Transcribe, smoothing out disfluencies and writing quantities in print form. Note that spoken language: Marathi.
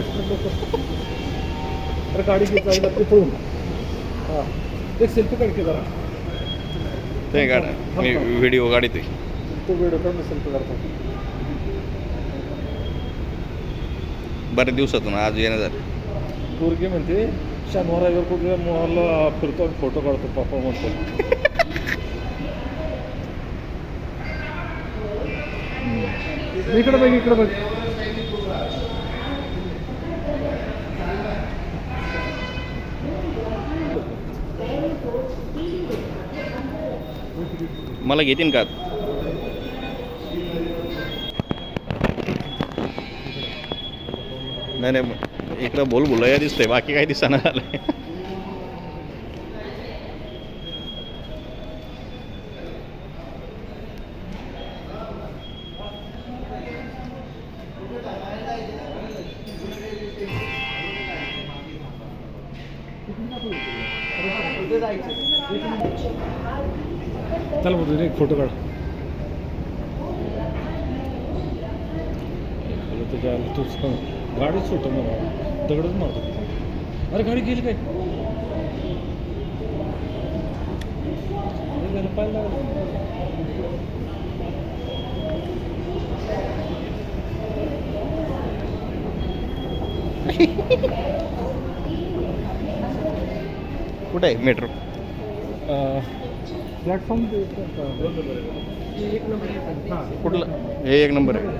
ऍक्सिडेंट अरे गाडी घेत जायला ते पळून. हां एक सेल्फी काढ की जरा. ते गाडा मी व्हिडिओ गाडीत आहे. तो व्हिडिओ काढ ना सेल्फी काढतो. बऱ्याच दिवसातून आज येणं झालं. पोरगी म्हणते शनिवार रविवार कुठल्या मॉलला फिरतो आणि फोटो काढतो पप्पा म्हणतो. इकडे बघ इकडे बघ. मला घेतीन का? नाही नाही इकडं बोल बोलाया दिसतंय बाकी काही दिसना झालंय. चल बोलतो एक फोटो काढ. तुझ्या तूच गाडीच सुटतो मला दगडच मारतो. अरे गाडी गेली काय? पाहिलं कुठे आहे मेट्रो? प्लॅटफॉर्म कुठलं हे एक नंबर आहे.